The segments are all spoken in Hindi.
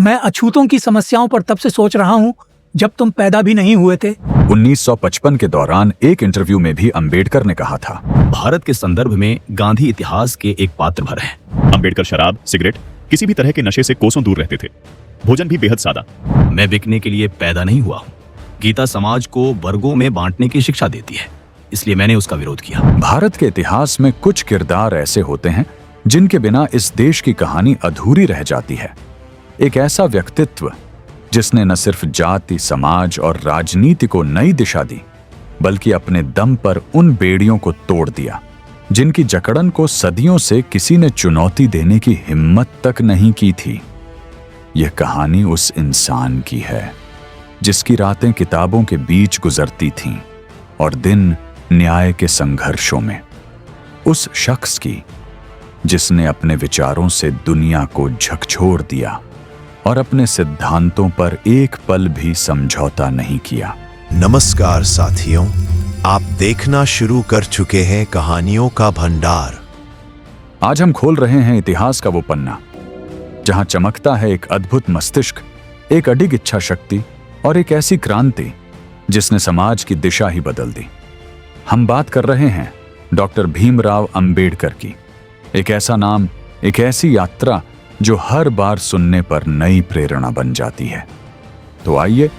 मैं अछूतों की समस्याओं पर तब से सोच रहा हूँ जब तुम पैदा भी नहीं हुए थे। 1955 के दौरान एक इंटरव्यू में भी अंबेडकर ने कहा था, भारत के संदर्भ में गांधी इतिहास के एक पात्र भर हैं। अंबेडकर शराब, सिगरेट, किसी भी तरह के नशे से कोसों दूर रहते थे। भोजन भी बेहद सादा। मैं बिकने के लिए पैदा नहीं हुआ हूँ। गीता समाज को वर्गों में बांटने की शिक्षा देती है, इसलिए मैंने उसका विरोध किया। भारत के इतिहास में कुछ किरदार ऐसे होते हैं जिनके बिना इस देश की कहानी अधूरी रह जाती है। एक ऐसा व्यक्तित्व जिसने न सिर्फ जाति, समाज और राजनीति को नई दिशा दी, बल्कि अपने दम पर उन बेड़ियों को तोड़ दिया जिनकी जकड़न को सदियों से किसी ने चुनौती देने की हिम्मत तक नहीं की थी। यह कहानी उस इंसान की है जिसकी रातें किताबों के बीच गुजरती थीं और दिन न्याय के संघर्षों में। उस शख्स की जिसने अपने विचारों से दुनिया को झकझोर दिया और अपने सिद्धांतों पर एक पल भी समझौता नहीं किया। नमस्कार साथियों, आप देखना शुरू कर चुके हैं कहानियों का भंडार। आज हम खोल रहे हैं इतिहास का वो पन्ना जहां चमकता है एक अद्भुत मस्तिष्क, एक अडिग इच्छा शक्ति और एक ऐसी क्रांति जिसने समाज की दिशा ही बदल दी। हम बात कर रहे हैं डॉक्टर भीमराव अंबेडकर की। एक ऐसा नाम, एक ऐसी यात्रा जो हर बार सुनने पर नई प्रेरणा बन जाती है। तो आइए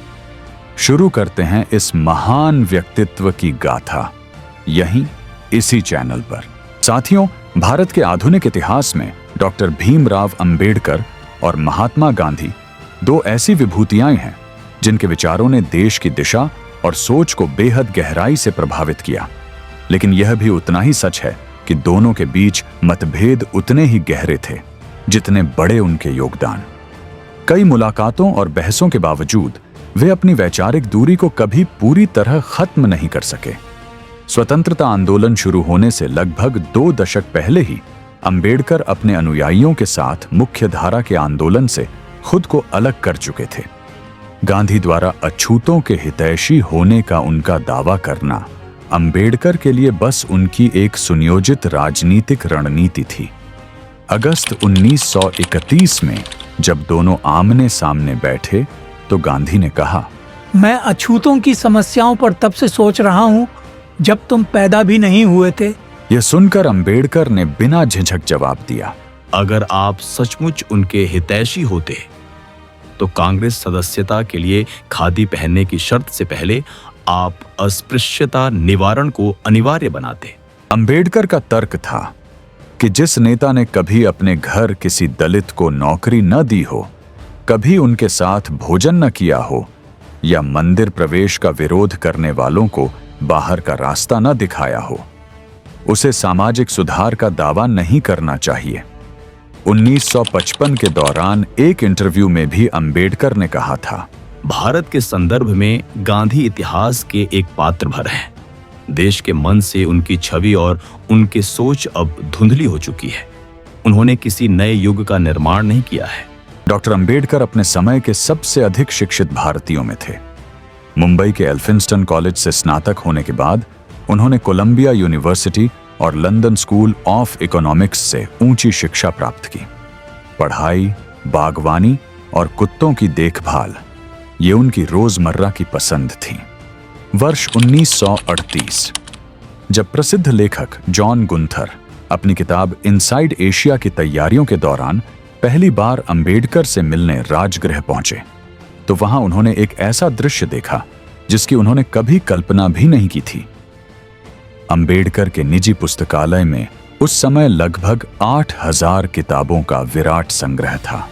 शुरू करते हैं इस महान व्यक्तित्व की गाथा, यहीं इसी चैनल पर। साथियों, भारत के आधुनिक इतिहास में डॉक्टर भीमराव अंबेडकर और महात्मा गांधी दो ऐसी विभूतियां हैं जिनके विचारों ने देश की दिशा और सोच को बेहद गहराई से प्रभावित किया। लेकिन यह भी उतना ही सच है कि दोनों के बीच मतभेद उतने ही गहरे थे जितने बड़े उनके योगदान। कई मुलाकातों और बहसों के बावजूद वे अपनी वैचारिक दूरी को कभी पूरी तरह खत्म नहीं कर सके। स्वतंत्रता आंदोलन शुरू होने से लगभग 2 दशक पहले ही अंबेडकर अपने अनुयायियों के साथ मुख्य धारा के आंदोलन से खुद को अलग कर चुके थे। गांधी द्वारा अछूतों के हितैषी होने का उनका दावा करना अंबेडकर के लिए बस उनकी एक सुनियोजित राजनीतिक रणनीति थी। अगस्त 1931 में जब दोनों आमने सामने बैठे तो गांधी ने कहा, मैं अछूतों की समस्याओं पर तब से सोच रहा हूँ जब तुम पैदा भी नहीं हुए थे। यह सुनकर अंबेडकर ने बिना झिझक जवाब दिया, अगर आप सचमुच उनके हितैषी होते तो कांग्रेस सदस्यता के लिए खादी पहनने की शर्त से पहले आप अस्पृश्यता निवारण को अनिवार्य बनाते। अंबेडकर का तर्क था कि जिस नेता ने कभी अपने घर किसी दलित को नौकरी न दी हो, कभी उनके साथ भोजन न किया हो या मंदिर प्रवेश का विरोध करने वालों को बाहर का रास्ता न दिखाया हो, उसे सामाजिक सुधार का दावा नहीं करना चाहिए। 1955 के दौरान एक इंटरव्यू में भी अंबेडकर ने कहा था, भारत के संदर्भ में गांधी इतिहास के एक पात्र भर हैं। देश के मन से उनकी छवि और उनकी सोच अब धुंधली हो चुकी है। उन्होंने किसी नए युग का निर्माण नहीं किया है। डॉक्टर अंबेडकर अपने समय के सबसे अधिक शिक्षित भारतीयों में थे। मुंबई के एल्फिंस्टन कॉलेज से स्नातक होने के बाद उन्होंने कोलंबिया यूनिवर्सिटी और लंदन स्कूल ऑफ इकोनॉमिक्स से ऊंची शिक्षा प्राप्त की। पढ़ाई, बागवानी और कुत्तों की देखभाल ये उनकी रोजमर्रा की पसंद थी। वर्ष 1938 जब प्रसिद्ध लेखक जॉन गुंथर अपनी किताब इनसाइड एशिया की तैयारियों के दौरान पहली बार अंबेडकर से मिलने राजगृह पहुंचे, तो वहां उन्होंने एक ऐसा दृश्य देखा जिसकी उन्होंने कभी कल्पना भी नहीं की थी। अंबेडकर के निजी पुस्तकालय में उस समय लगभग 8000 किताबों का विराट संग्रह था।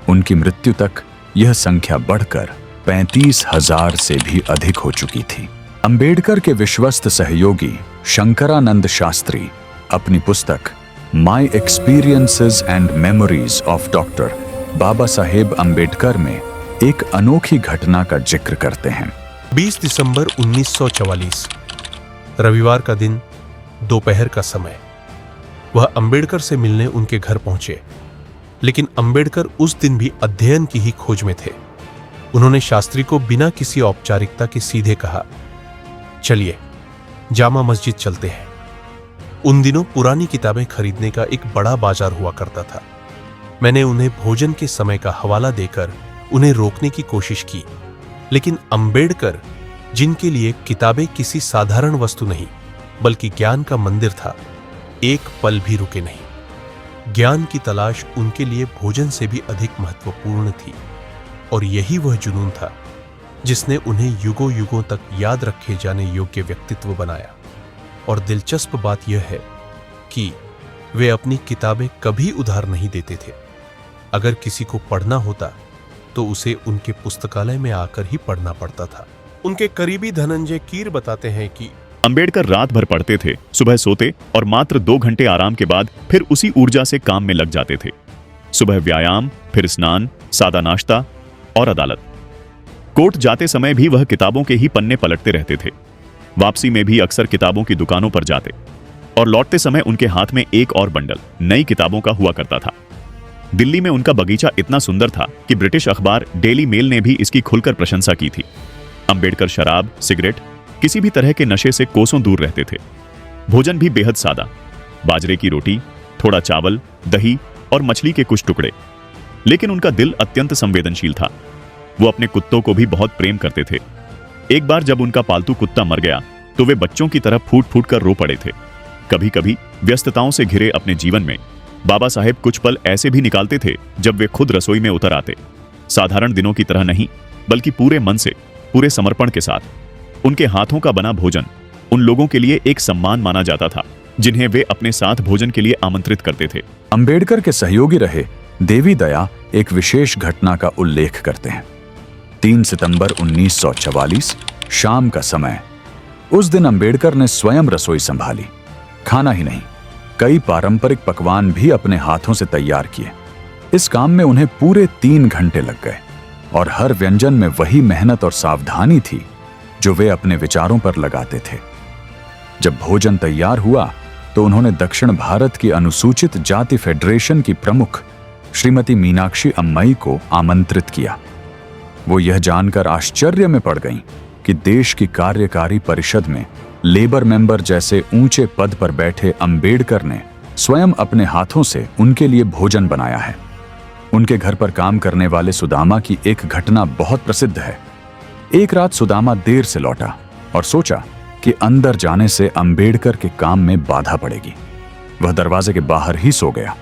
उनकी मृत्यु तक यह संख्या बढ़कर 35,000 से भी अधिक हो चुकी थी। अंबेडकर के विश्वस्त सहयोगी शंकरानंद शास्त्री अपनी पुस्तक my experiences and memories of doctor Baba Saheb Ambedkar में एक अनोखी घटना का जिक्र करते हैं। 20 दिसंबर 1944 रविवार का दिन, दोपहर का समय। वह अंबेडकर से मिलने उनके घर पहुंचे, लेकिन अंबेडकर उस दिन भी अध्ययन की ही खोज में थे। उन्होंने शास्त्री को बिना किसी औपचारिकता के सीधे कहा, चलिए जामा मस्जिद चलते हैं। उन दिनों पुरानी किताबें खरीदने का एक बड़ा बाजार हुआ करता था। मैंने उन्हें भोजन के समय का हवाला देकर उन्हें रोकने की कोशिश की, लेकिन अंबेडकर, जिनके लिए किताबें किसी साधारण वस्तु नहीं बल्कि ज्ञान का मंदिर था, एक पल भी रुके नहीं। ज्ञान की तलाश उनके लिए भोजन से भी अधिक महत्वपूर्ण थी, और यही वह जुनून था जिसने उन्हें युगों युगों तक याद रखे जाने योग्य व्यक्तित्व बनाया। और दिलचस्प बात यह है कि वे अपनी किताबें कभी उधार नहीं देते थे। अगर किसी को पढ़ना होता तो उसे उनके पुस्तकालय में आकर ही पढ़ना पड़ता था। उनके करीबी धनंजय कीर बताते हैं कि अंबेडकर रात भर पढ़ते थे, सुबह सोते और मात्र 2 घंटे आराम के बाद फिर उसी ऊर्जा से काम में लग जाते थे। सुबह व्यायाम, फिर स्नान, सादा नाश्ता और अदालत। कोर्ट जाते समय भी वह किताबों के ही पन्ने पलटते रहते थे। वापसी में भी अक्सर किताबों की दुकानों पर जाते और लौटते समय उनके हाथ में एक और बंडल नई किताबों का हुआ करता था। दिल्ली में उनका बगीचा इतना सुंदर था कि ब्रिटिश अखबार डेली मेल ने भी इसकी खुलकर प्रशंसा की थी। अंबेडकर शराब, सिगरेट, किसी भी तरह के नशे से कोसों दूर रहते थे। भोजन भी बेहद सादा, बाजरे की रोटी, थोड़ा चावल, दही और मछली के कुछ टुकड़े। लेकिन उनका दिल अत्यंत संवेदनशील था। वो अपने कुत्तों को भी बहुत प्रेम करते थे। एक बार जब उनका पालतू कुत्ता मर गया तो वे बच्चों की तरह फूट फूट कर रो पड़े थे। कभी कभी व्यस्तताओं से घिरे अपने जीवन में बाबा साहेब कुछ पल ऐसे भी निकालते थे जब वे खुद रसोई में उतर आते। साधारण दिनों की तरह नहीं, बल्कि पूरे मन से, पूरे समर्पण के साथ। उनके हाथों का बना भोजन उन लोगों के लिए एक सम्मान माना जाता था जिन्हें वे अपने साथ भोजन के लिए आमंत्रित करते थे। अंबेडकर के सहयोगी रहे देवी दया एक विशेष घटना का उल्लेख करते हैं। 3 सितंबर 1944 शाम का समय। उस दिन अंबेडकर ने स्वयं रसोई संभाली। खाना ही नहीं, कई पारंपरिक पकवान भी अपने हाथों से तैयार किए। इस काम में उन्हें पूरे 3 घंटे लग गए और हर व्यंजन में वही मेहनत और सावधानी थी जो वे अपने विचारों पर लगाते थे। जब भोजन तैयार हुआ तो उन्होंने दक्षिण भारत की अनुसूचित जाति फेडरेशन की प्रमुख श्रीमती मीनाक्षी अम्मई को आमंत्रित किया। वो यह जानकर आश्चर्य में पड़ गईं कि देश की कार्यकारी परिषद में लेबर मेंबर जैसे ऊंचे पद पर बैठे अंबेडकर ने स्वयं अपने हाथों से उनके लिए भोजन बनाया है। उनके घर पर काम करने वाले सुदामा की एक घटना बहुत प्रसिद्ध है। एक रात सुदामा देर से लौटा और सोचा कि अंदर जाने से अंबेडकर के काम में बाधा पड़ेगी। वह दरवाजे के बाहर ही सो गया।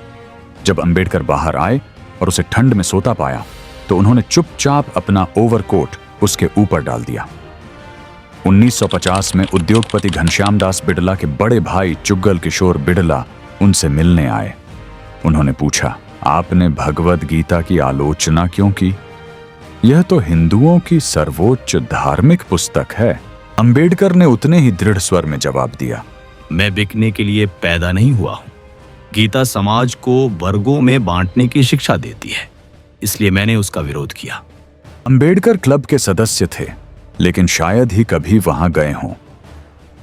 जब अंबेडकर बाहर आए और उसे ठंड में सोता पाया तो उन्होंने चुपचाप अपना ओवरकोट उसके ऊपर डाल दिया। 1950 में उद्योगपति घनश्याम दास बिड़ला के बड़े भाई चुग्गल किशोर बिड़ला उनसे मिलने आए। उन्होंने पूछा, आपने भगवद गीता की आलोचना क्यों की? यह तो हिंदुओं की सर्वोच्च धार्मिक पुस्तक है। अंबेडकर ने उतने ही दृढ़ स्वर में जवाब दिया, मैं बिकने के लिए पैदा नहीं हुआ हूं। गीता समाज को वर्गों में बांटने की शिक्षा देती है, इसलिए मैंने उसका विरोध किया। अंबेडकर क्लब के सदस्य थे, लेकिन शायद ही कभी वहां गए हों।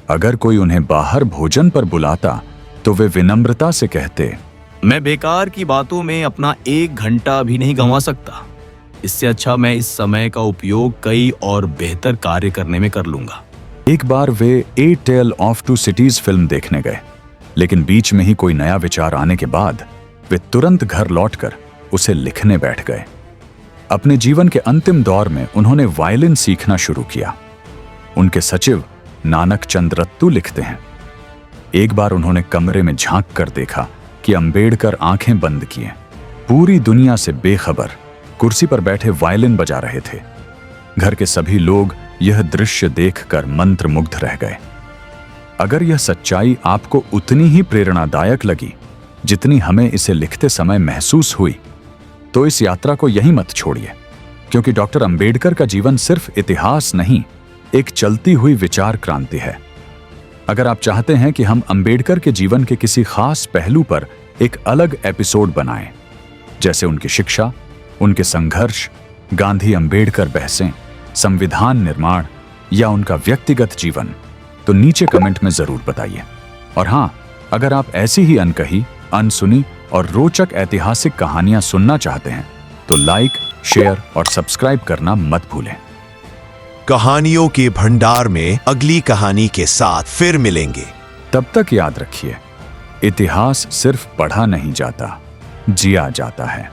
अगर कोई उन्हें बाहर भोजन पर बुलाता तो वे विनम्रता से कहते, मैं बेकार की बातों में अपना 1 घंटा भी नहीं गंवा सकता। इससे अच्छा मैं इस समय का उपयोग कई और बेहतर कार्य करने में कर लूंगा। एक बार वे ए टेल ऑफ 2 सिटीज फिल्म देखने गए, लेकिन बीच में ही कोई नया विचार आने के बाद वे तुरंत घर लौटकर उसे लिखने बैठ गए। अपने जीवन के अंतिम दौर में उन्होंने वायलिन सीखना शुरू किया। उनके सचिव नानक चंद रत्तू लिखते हैं, एक बार उन्होंने कमरे में झांक कर देखा कि अंबेडकर आंखें बंद किए, पूरी दुनिया से बेखबर कुर्सी पर बैठे वायलिन बजा रहे थे। घर के सभी लोग यह दृश्य देखकर मंत्रमुग्ध रह गए। अगर यह सच्चाई आपको उतनी ही प्रेरणादायक लगी जितनी हमें इसे लिखते समय महसूस हुई, तो इस यात्रा को यहीं मत छोड़िए, क्योंकि डॉक्टर अंबेडकर का जीवन सिर्फ इतिहास नहीं, एक चलती हुई विचार क्रांति है। अगर आप चाहते हैं कि हम अंबेडकर के जीवन के किसी खास पहलू पर एक अलग एपिसोड बनाएं, जैसे उनकी शिक्षा, उनके संघर्ष, गांधी अंबेडकर बहसें, संविधान निर्माण या उनका व्यक्तिगत जीवन, तो नीचे कमेंट में जरूर बताइए। और हां, अगर आप ऐसी ही अनकही, अनसुनी और रोचक ऐतिहासिक कहानियां सुनना चाहते हैं तो लाइक, शेयर और सब्सक्राइब करना मत भूलें। कहानियों के भंडार में अगली कहानी के साथ फिर मिलेंगे। तब तक याद रखिए, इतिहास सिर्फ पढ़ा नहीं जाता, जिया जाता है।